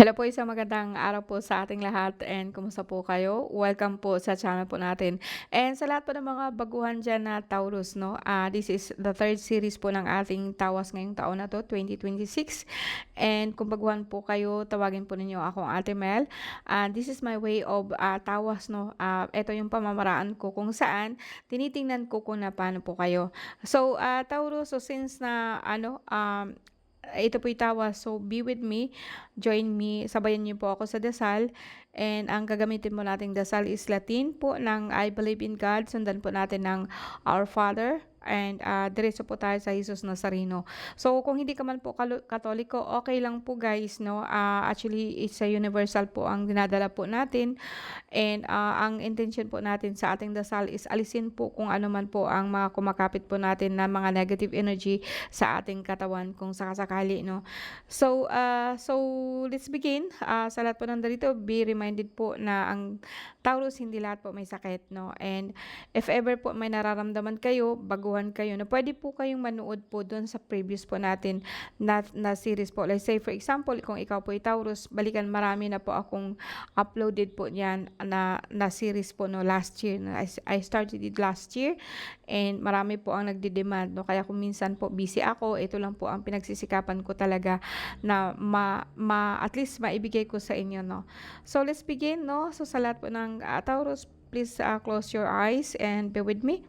Hello po, isang magandang araw po sa ating lahat and kumusta po kayo? Welcome po sa channel po natin. And sa lahat po ng mga baguhan dyan na Taurus, no? This is the third series po ng ating tawas ngayong taon na to, 2026. And kung baguhan po kayo, tawagin po ninyo akong Ate Mel. This is my way of tawas, no? Ito yung pamamaraan ko kung saan tinitingnan ko kung na paano po kayo. So, Taurus, so since na ito po'y tawas, so be with me, join me, sabayan niyo po ako sa dasal. And ang gagamitin mo nating dasal is Latin po ng I believe in God. Sundan po natin ng Our Father. And diretso po tayo sa Jesus Nazareno. So kung hindi ka man po Katoliko, okay lang po guys, no? Actually, it's a universal po ang dinadala po natin. And ang intention po natin sa ating dasal is alisin po kung ano man po ang mga kumakapit po natin na mga negative energy sa ating katawan kung sakasakali, no? So let's begin. Sa lahat po ng dito, be reminded po na ang Taurus, hindi lahat po may sakit, no? And if ever po may nararamdaman kayo, baguhan kayo, na pwede po kayong manood po doon sa previous po natin na series po. Like say for example, kung ikaw po ay Taurus, balikan, marami na po akong uploaded po niyan na series po, no, last year. I started it last year and marami po ang nagdi-demand, no? Kaya kung minsan po busy ako, ito lang po ang pinagsisikapan ko talaga na at least maibigay ko sa inyo, no? So let's begin, no? So sa lahat po ng Taurus, please close your eyes and be with me.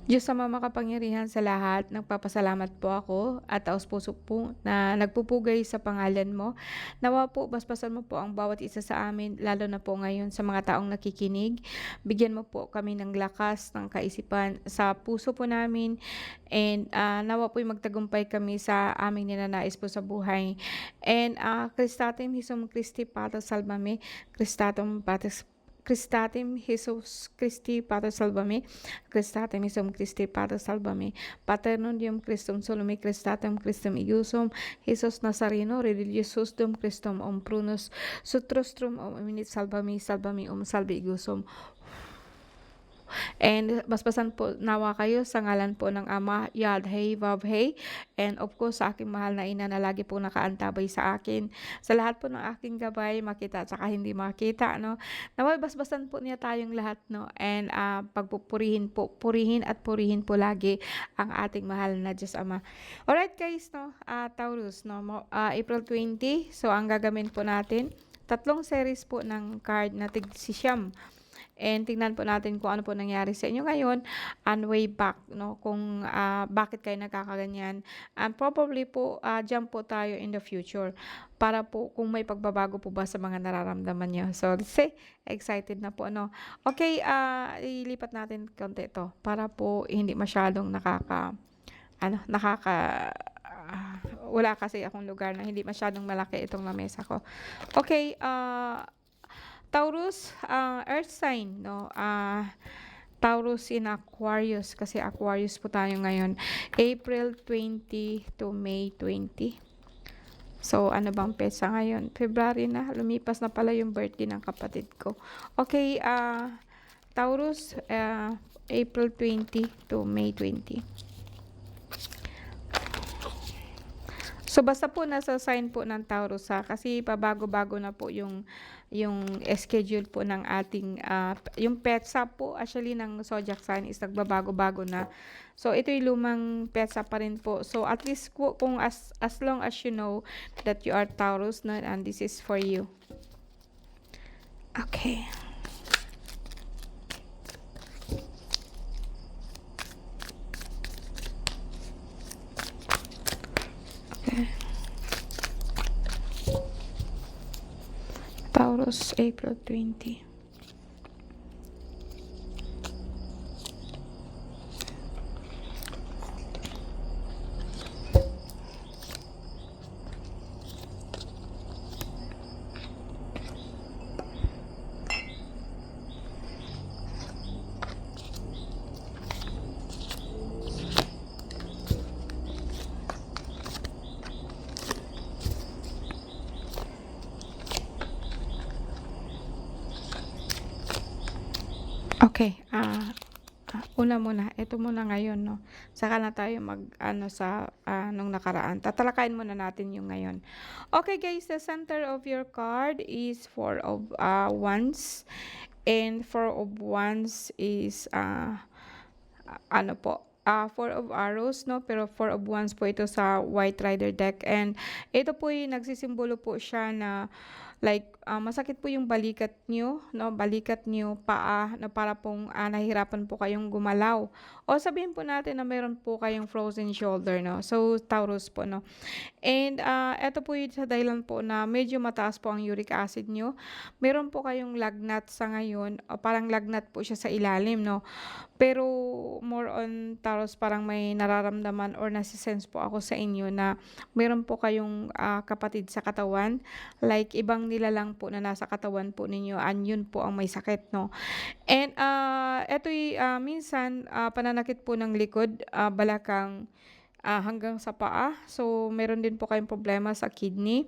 Diyos Ama makapangyarihan sa lahat, nagpapasalamat po ako at taos puso po na nagpupugay sa pangalan mo. Nawa po, basbasan mo po ang bawat isa sa amin, lalo na po ngayon sa mga taong nakikinig. Bigyan mo po kami ng lakas, ng kaisipan sa puso po namin. And nawa po'y magtagumpay kami sa aming ninanais po sa buhay. And Christatim Hisum Christi Pater Salvame, Christatim Jesus Christi Pater Salvame, Christatim Isum Christi Pater Salvame, Paternum Deum Christum Solumi Christatum Christum Iusum, Jesus Nazareno, Religiosus Dum Christum Prunus, Sutrostrum Minit Salvami, Salvami Salvi Igusum. And basbasan po nawa kayo sa ngalan po ng Ama, Yad Hey Vav Hey, and of course sa aking mahal na ina na lagi po nakaantabay sa akin, sa lahat po ng aking gabay, makita at saka hindi makita, no? Naway basbasan po niya tayong lahat, no? And purihin at purihin po lagi ang ating mahal na Diyos Ama. Alright guys, no? Taurus, no? April 20, so ang gagawin po natin, tatlong series po ng card na tig-siyam. And tingnan po natin kung ano po nangyari sa inyo ngayon and way back, no? Kung bakit kayo nagkakaganyan. And probably po, jump po tayo in the future para po kung may pagbabago po ba sa mga nararamdaman niyo. So, let's say, excited na po, no? Okay, ilipat natin konti ito para po hindi masyadong wala kasi akong lugar na hindi masyadong malaki itong lamesa ko. Okay, Taurus, earth sign, no? Taurus in Aquarius, kasi Aquarius po tayo ngayon. April 20 to May 20. So, ano bang petsa ngayon? February na, lumipas na pala yung birthday ng kapatid ko. Okay, Taurus, April 20 to May 20. So basta po nasa sign po ng Taurus, kasi pabago-bago na po yung schedule po ng ating yung petsa po actually ng zodiac sign is nagbabago-bago na. So ito yung lumang petsa pa rin po. So at least kung as long as you know that you are Taurus, no, and this is for you. Okay. Taurus, April 20. Okay, una muna, ito muna ngayon 'no, saka na tayo mag-ano sa, nung nakaraan. Tatalakayin muna natin yung ngayon. Okay guys, the center of your card is Four of, Wands, and Four of Wands is, ano po, Four of Arrows 'no, pero Four of Wands po ito sa White Rider deck, and ito po'y nagsisimbolo po siya na like, masakit po yung balikat niyo 'no, balikat niyo, paa na para pong, nahihirapan po kayong gumalaw, o sabihin po natin na meron po kayong frozen shoulder 'no. So, Taurus po 'no. And, eto po yung sa dahilan po na medyo mataas po ang uric acid niyo. Meron po kayong lagnat sa ngayon, o parang lagnat po siya sa ilalim 'no. Pero more on Taros, parang may nararamdaman or nase-sense po ako sa inyo na meron po kayong, kapatid sa katawan, like ibang nilalang po na nasa katawan po ninyo, and yun po ang may sakit 'no. And, eto'y, minsan, pananakit po ng likod, balakang, hanggang sa paa. So, meron din po kayong problema sa kidney,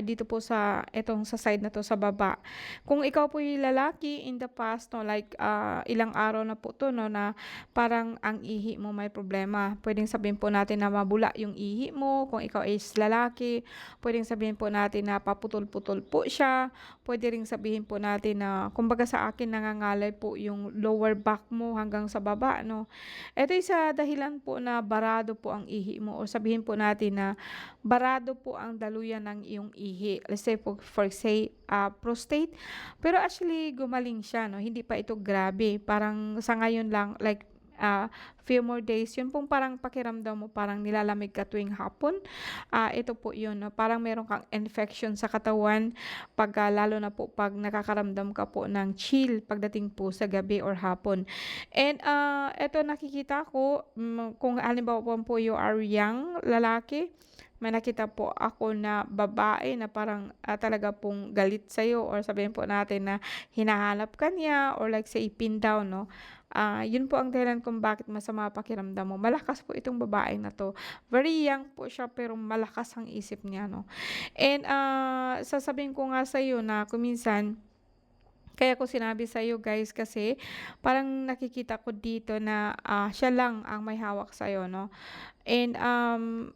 dito po sa etong sa side na 'to sa baba. Kung ikaw po'y lalaki in the past 'no, like, ilang araw na po 'to 'no, na parang ang ihi mo may problema. Puwedeng sabihin po natin na mabula yung ihi mo kung ikaw is lalaki. Puwedeng sabihin po natin na paputol-putol po siya. Puwede ring sabihin po natin na kumbaga sa akin nangangalay po yung lower back mo hanggang sa baba 'no. Ito'y sa dahilan po na barado po ang ihi mo, o sabihin po natin na barado po ang daluyan ng iyong ihi. Let's say for say, prostate. Pero actually gumaling siya 'no, hindi pa ito grabe. Parang sa ngayon lang, like, few more days, yun pong parang pakiramdam mo parang nilalamig ka tuwing hapon. Ito po yun 'no, parang meron kang infection sa katawan pagka lalo na po 'pag nakakaramdam ka po ng chill pagdating po sa gabi or hapon. And, eto nakikita ko, kung halimbawa po you are young, lalaki, may nakita po ako na babae na parang, talaga pong galit sa'yo, or sabihin po natin na hinahanap ka niya, or like say pin down 'no. Yun po ang dahilan kung bakit masama pakiramdam mo. Malakas po itong babaeng na 'to. Very young po siya pero malakas ang isip niya 'no. And, sasabihin ko nga sa'yo na kung minsan kaya ko sinabi sa'yo guys, kasi parang nakikita ko dito na, siya lang ang may hawak sa'yo 'no. And,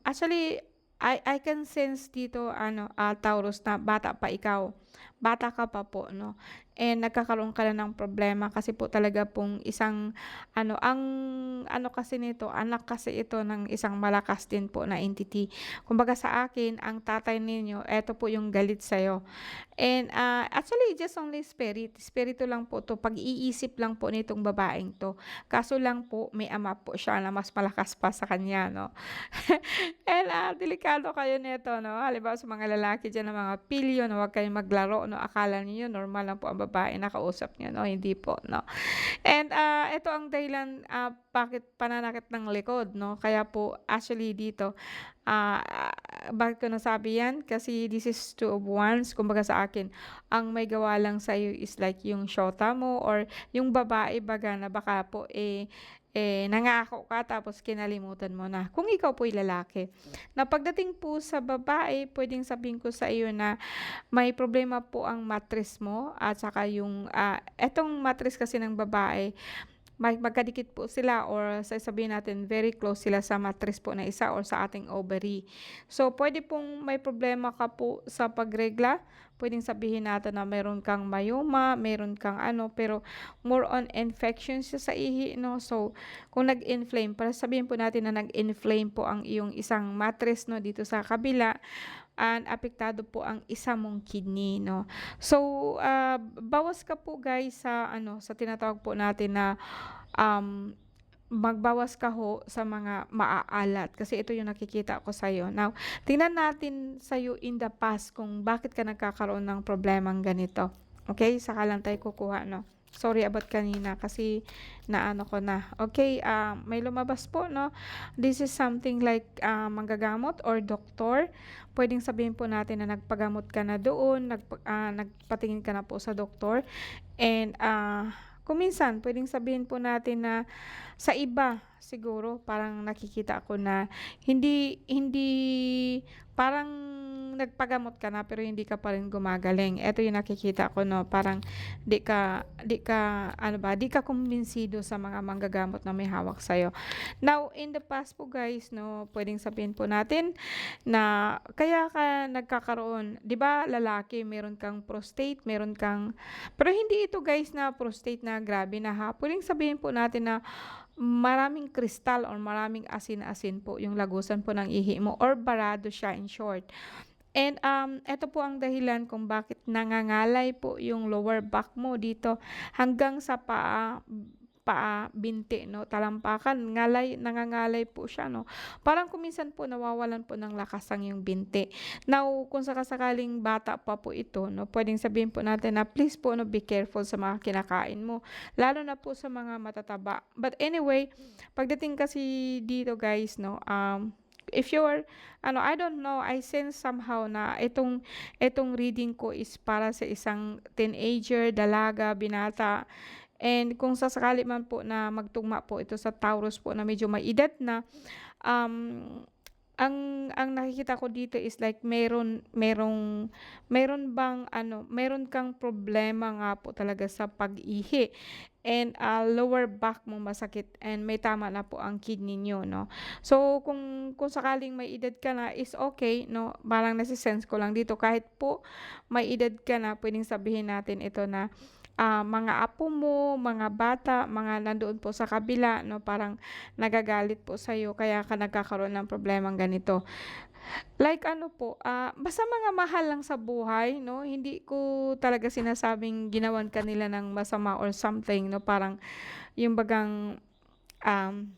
actually I can sense dito ano, Taurus, na bata pa ikaw. Bata ka pa po 'no, and nagkakaroon ka na ng problema kasi po talaga pong isang ano, ang ano kasi nito, anak kasi ito ng isang malakas din po na entity. Kumbaga sa akin, ang tatay ninyo, eto po yung galit sa'yo. And, actually just only spirit, espiritu lang po 'to, pag-iisip lang po nitong babaeng 'to. Kaso lang po may ama po siya na mas malakas pa sa kanya 'no. And, delikado kayo nito 'no, halimbawa sa mga lalaki diyan na mga pilyo na huwag kayong maglaro 'no, akala niyo normal lang po ang babae na kausap niyo 'no, hindi po 'no. And, ito ang dahilan, bakit pananakit ng likod 'no, kaya po actually dito, ah, bakit ko nasabi 'yan, kasi this is Two of Wands. Kumbaga sa akin, ang may gawa lang sa'yo is like yung shota mo, or yung babae baga na baka po, nangako ka tapos kinalimutan mo na, kung ikaw po'y lalaki. Na pagdating po sa babae, puwedeng sabihin ko sa iyo na may problema po ang mattress mo, at saka yung, etong mattress kasi ng babae, magkadikit po sila, or sasabihin natin very close sila sa mattress po na isa or sa ating ovary. So, puwede pong may problema ka po sa pagregla. Puwedeng sabihin natin na meron kang mayoma, meron kang ano, pero more on infection siya sa ihi 'no. So, kung nag-inflame, para sabihin po natin na nag-inflame po ang iyong isang mattress 'no, dito sa kabila, and apektado po ang isa mong kidney 'no. So, bawas ka po guys sa ano, sa tinatawag po natin na, um, magbawas ka ho sa mga maaalat, kasi ito yung nakikita ko sa'yo. Now, tingnan natin sa'yo in the past kung bakit ka nagkakaroon ng problemang ganito. Okay, saka lang tayo kukuha 'no. Sorry about kanina kasi naano ko na. Okay, may lumabas po 'no. This is something like, manggagamot or doktor. Puwedeng sabihin po natin na nagpagamot ka na doon, nagpatingin ka na po sa doktor, and, kung minsan puwedeng sabihin po natin na sa iba siguro parang nakikita ko na hindi hindi parang nagpagamot ka na pero hindi ka pa rin gumagaling. Eto yung nakikita ko 'no, parang di ka ano ba, di ka kumbinsido sa mga manggagamot na may hawak sa'yo. Now, in the past po guys 'no, puwedeng sabihin po natin na kaya ka nagkakaroon 'di ba lalaki meron kang prostate, meron kang pero hindi ito guys na prostate na grabe na ha. Puwedeng sabihin po natin na maraming kristal or maraming asin-asin po yung lagusan po ng ihi mo or barado siya in short. And, eto po ang dahilan kung bakit nangangalay po yung lower back mo dito hanggang sa paa, binti 'no, talampakan, nangangalay po siya 'no. Parang kung minsan po nawawalan po ng lakas ang iyong binti. Now, kung saka-sakaling bata pa po ito 'no, puwedeng sabihin po natin na please po 'no, be careful sa mga kinakain mo, lalo na po sa mga matataba. But anyway, pagdating kasi dito guys 'no, if you're ano, I don't know, I sense somehow na itong reading ko is para sa isang teenager, dalaga, binata. And kung sasakali man po na magtugma po ito sa Taurus po na medyo may edad na, um, ang nakikita ko dito is like meron bang ano, meron kang problema nga po talaga sa pag-ihi and, lower back mo masakit and may tama na po ang kidney niyo 'no. So kung sakaling may edad ka na is okay 'no, parang nase-sense ko lang dito kahit po may edad ka na puwedeng sabihin natin ito na mga apo mo, mga bata, mga nandoon po sa kabila 'no, parang nagagalit po sa'yo kaya ka nagkakaroon ng problemang ganito. Like ano po, basta mga mahal lang sa buhay 'no, hindi ko talaga sinasabing ginawan ka nila ng masama or something 'no, parang yung bagang, um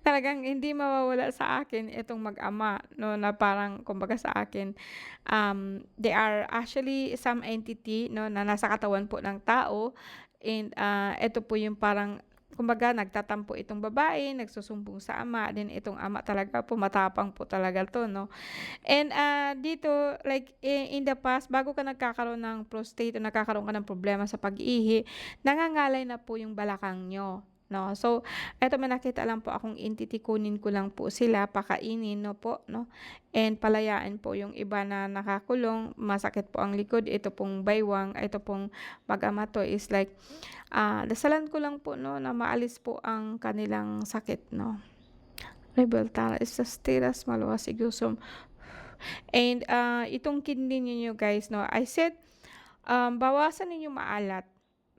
talagang hindi mawawala sa akin itong mag-ama 'no, na parang kumbaga sa akin, they are actually some entity 'no, na nasa katawan po ng tao and, eto po yung parang kumbaga nagtatampo itong babae, nagsusumbong sa ama, then itong ama talaga po matapang po talaga 'to 'no. And, dito like in the past bago ka nagkakaroon ng prostate o nagkakaroon ka ng problema sa pag-ihi, nangangalay na po yung balakang niyo 'no. So, eto may nakita lang po akong entity, kunin ko lang po sila, pakainin 'no po 'no, and palayain po yung iba na nakakulong, masakit po ang likod, ito pong baywang, ito pong mag-ama 'to is like, dasalan ko lang po 'no na maalis po ang kanilang sakit 'no. Rebeltara estas tiras maluwas igusum. And, itong kidney ninyo guys 'no, I said, bawasan ninyo maalat.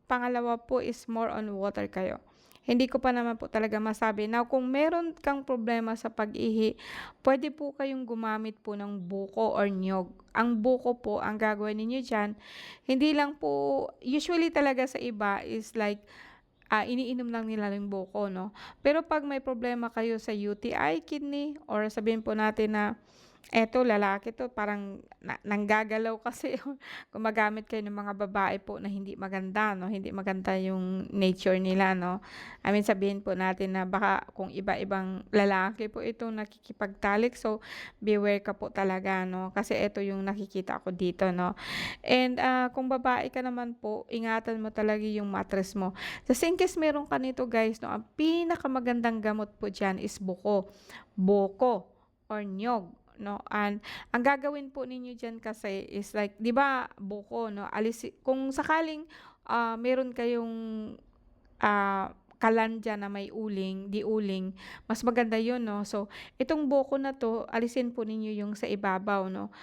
Pangalawa po is more on water kayo. Hindi ko pa naman po talaga masabi. Now kung meron kang problema sa pag-ihi, puwede po kayong gumamit po ng buko or niyog. Ang buko po, ang gagawin ninyo diyan, hindi lang po usually talaga sa iba is like, iniinom lang nila yung buko 'no. Pero 'pag may problema kayo sa UTI, kidney or sabihin po natin na eto lalaki 'to parang nanggagalaw kasi gumagamit kayo ng mga babae po na hindi maganda 'no, hindi maganda yung nature nila 'no. I mean sabihin po natin na baka kung iba-ibang lalaki po itong nakikipagtalik, so beware ka po talaga 'no, kasi eto yung nakikita ko dito 'no. And, kung babae ka naman po, ingatan mo talaga yung mattress mo. Just in case meron ka nito guys 'no, ang pinakamagandang gamot po diyan is buko or niyog 'no. And ang gagawin po ninyo diyan kasi is like 'di ba buko 'no, kung sakaling, meron kayong, kalan diyan na may uling, mas maganda 'yun 'no. So, itong buko na 'to alisin po ninyo yung sa ibabaw 'no,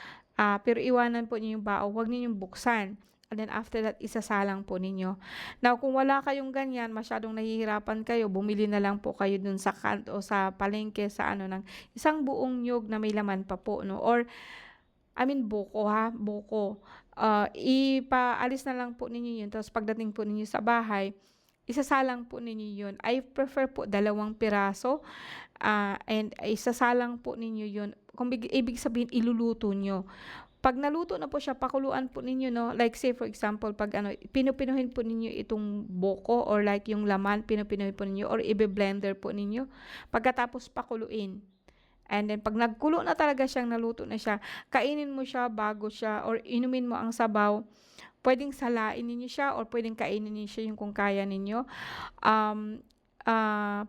pero iwanan po niyo yung bao, huwag ninyong buksan. And then after that isasalang po ninyo. Now kung wala kayong ganyan, masyadong nahihirapan kayo, bumili na lang po kayo dun sa o sa palengke sa ano ng isang buong niyog na may laman pa po 'no or I mean buko ha, buko. Ipaalis na lang po ninyo 'yun tapos pagdating po ninyo sa bahay, isasalang po ninyo 'yun. I prefer po 2 piraso, and isasalang po ninyo 'yun. Kung ibig sabihin iluluto niyo. 'Pag naluto na po siya pakuluan po ninyo 'no, like say for example 'pag ano pinupinuhin po ninyo itong buko or like yung laman pinupinuhin po ninyo or ibe-blender po ninyo. Pagkatapos pakuluin. And then 'pag nagkulo na talaga siyang naluto na siya, kainin mo siya bago siya or inumin mo ang sabaw. Puwedeng salain ninyo siya or puwedeng kainin niyo siya yung kung kaya ninyo. Um,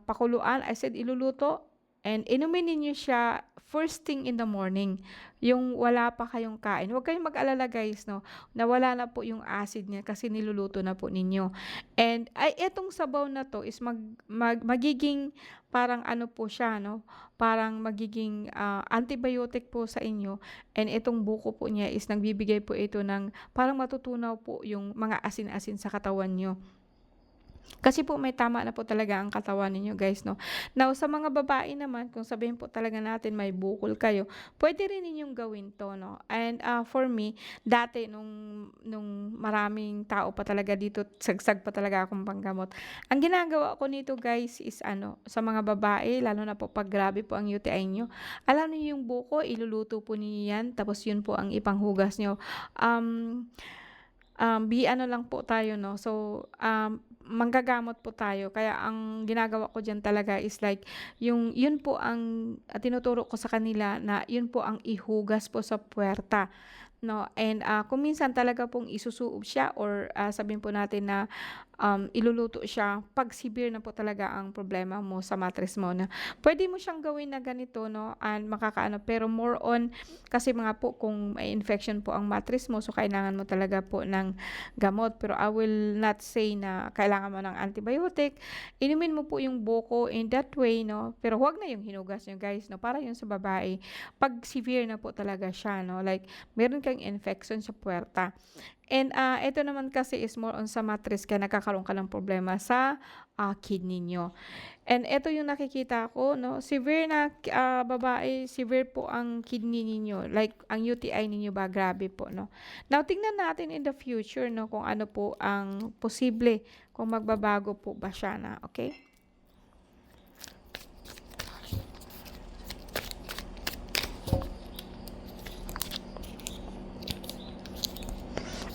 Pakuluan, I said iluluto. and inumin ninyo siya first thing in the morning, yung wala pa kayong kain. Huwag kayong mag-alala guys 'no, na wala na po yung acid niya kasi niluluto na po ninyo. And ay etong sabaw na 'to is magiging parang ano po siya 'no, parang magiging, antibiotic po sa inyo, and itong buko po niya is nagbibigay po ito ng parang matutunaw po yung mga asin-asin sa katawan niyo. Kasi po may tama na po talaga ang katawan ninyo guys 'no. Now sa mga babae naman kung sabihin po talaga natin may bukol kayo, puwede rin ninyong gawin 'to 'no. And, for me dati nung maraming tao pa talaga dito, sagsag pa talaga akong panggamot. Ang ginagawa ko nito guys is ano, sa mga babae lalo na po 'pag grabe po ang UTI niyo, alam niyo yung buko iluluto po ninyo 'yan tapos yun po ang ipanghugas niyo. Um ano lang po tayo 'no, so, manggagamot po tayo kaya ang ginagawa ko diyan talaga is like yun po ang, tinuturo ko sa kanila na yun po ang ihugas po sa puwerta 'no, and, kung minsan talaga pong isusuob siya or, sabihin po natin na, iluluto siya 'pag severe na po talaga ang problema mo sa mattress mo na puwede mo siyang gawin na ganito 'no, and makakaano pero more on kasi mga po kung may infection po ang mattress mo so kailangan mo talaga po ng gamot. Pero I will not say na kailangan mo ng antibiotic. Inumin mo po yung buko in that way 'no, pero huwag na yung hinugas niyo guys 'no, para yun sa babae 'pag severe na po talaga siya 'no, like meron kang infection sa puwerta. And, ito naman kasi is more on sa mattress kaya nagkakaroon ka ng problema sa, kidney niyo. And eto yung nakikita ko 'no, severe na, babae, severe po ang kidney ninyo, like ang UTI ninyo ba grabe po 'no. Now tingnan natin in the future 'no, kung ano po ang posible, kung magbabago po ba siya na, okey?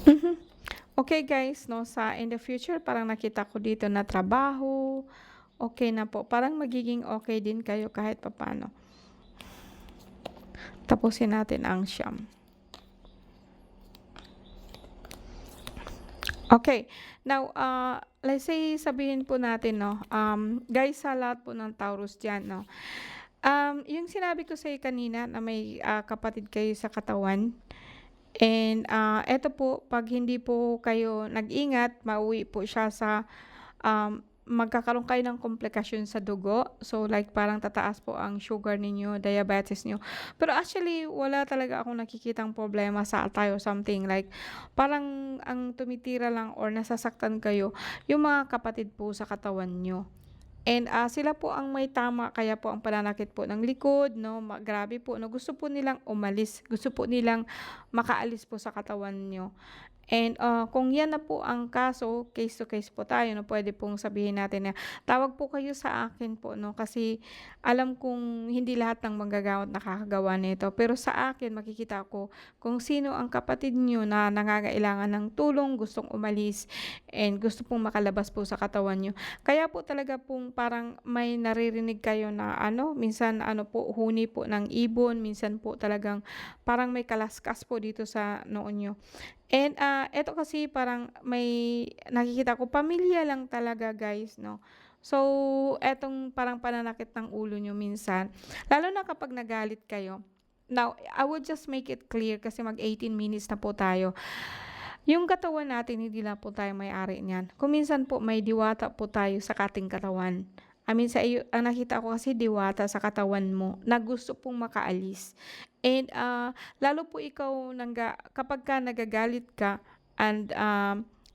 Mhm. Okay guys 'no, sa in the future parang nakita ko dito na trabaho, okey na po. Parang magiging okey din kayo kahit papaano. Tapusin natin ang siyam. Okay. Now, let's say sabihin po natin 'no, guys sa lahat po ng Taurus diyan 'no, yung sinabi ko sa'yo kanina na may, kapatid kayo sa katawan and, eto po 'pag hindi po kayo nag-ingat mauwi po siya sa, magkakaroon kayo ng komplikasyon sa dugo. So, like parang tataas po ang sugar ninyo, diabetes niyo. Pero actually wala talaga akong nakikitang problema sa atay or something like parang ang tumitira lang or nasasaktan kayo yung mga kapatid po sa katawan niyo. And, sila po ang may tama kaya po ang pananakit po ng likod 'no, grabe po 'no, gusto po nilang umalis, gusto po nilang makaalis po sa katawan niyo. And, kung 'yan na po ang kaso, case to case po tayo 'no, puwede pong sabihin natin na tawag po kayo sa akin po 'no, kasi alam kong hindi lahat ng manggagawa nakakagawa nito. Pero sa akin makikita ko kung sino ang kapatid niyo na nangangailangan ng tulong, gustong umalis, and gusto pong makalabas po sa katawan niyo. Kaya po talaga pong parang may naririnig kayo na ano, minsan ano po, huni po ng ibon, minsan po talagang parang may kalaskas po dito sa noo niyo. And, eto kasi parang may nakikita ko pamilya lang talaga guys 'no. So, etong parang pananakit ng ulo niyo minsan, lalo na kapag nagalit kayo. Now, I would just make it clear kasi mag 18 minutes na po tayo. Yung katawan natin hindi lang po tayo may-ari niyan. Kung minsan po may diwata po tayo sa ating katawan. I mean sa iyo ang nakita ko kasi diwata sa katawan mo na gusto pong makaalis. And, lalo po ikaw kapagka nagagalit ka and,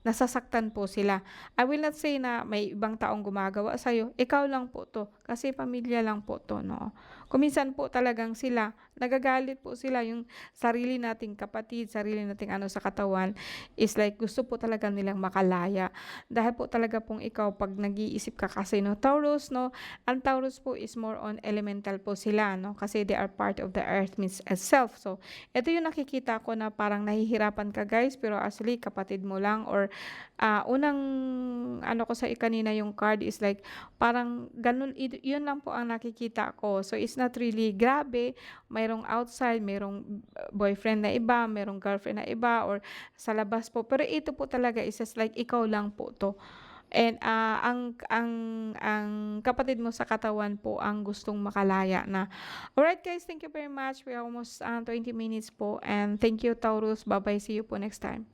nasasaktan po sila. I will not say na may ibang taong gumagawa sa'yo, ikaw lang po 'to, kasi pamilya lang po 'to 'no. Kung minsan po talagang sila, nagagalit po sila yung sarili nating kapatid, sarili nating ano sa katawan is like gusto po talaga nilang makalaya. Dahil po talaga pong ikaw 'pag nag-iisip ka kasi 'no, Taurus 'no, ang Taurus po is more on elemental po sila 'no, kasi they are part of the earth means itself. So, ito yung nakikita ko na parang nahihirapan ka guys, pero actually kapatid mo lang or, unang ano ko sa kanina yung card is like parang ganun yun lang po ang nakikita ko. So, it's not really grabe, mayroong outside, mayroong boyfriend na iba, mayroong girlfriend na iba or sa labas po. Pero ito po talaga is just like ikaw lang po 'to. And, ang kapatid mo sa katawan po ang gustong makalaya na. Alright guys, thank you very much. We almost 20 minutes po and thank you Taurus. Bye-bye. See you po next time.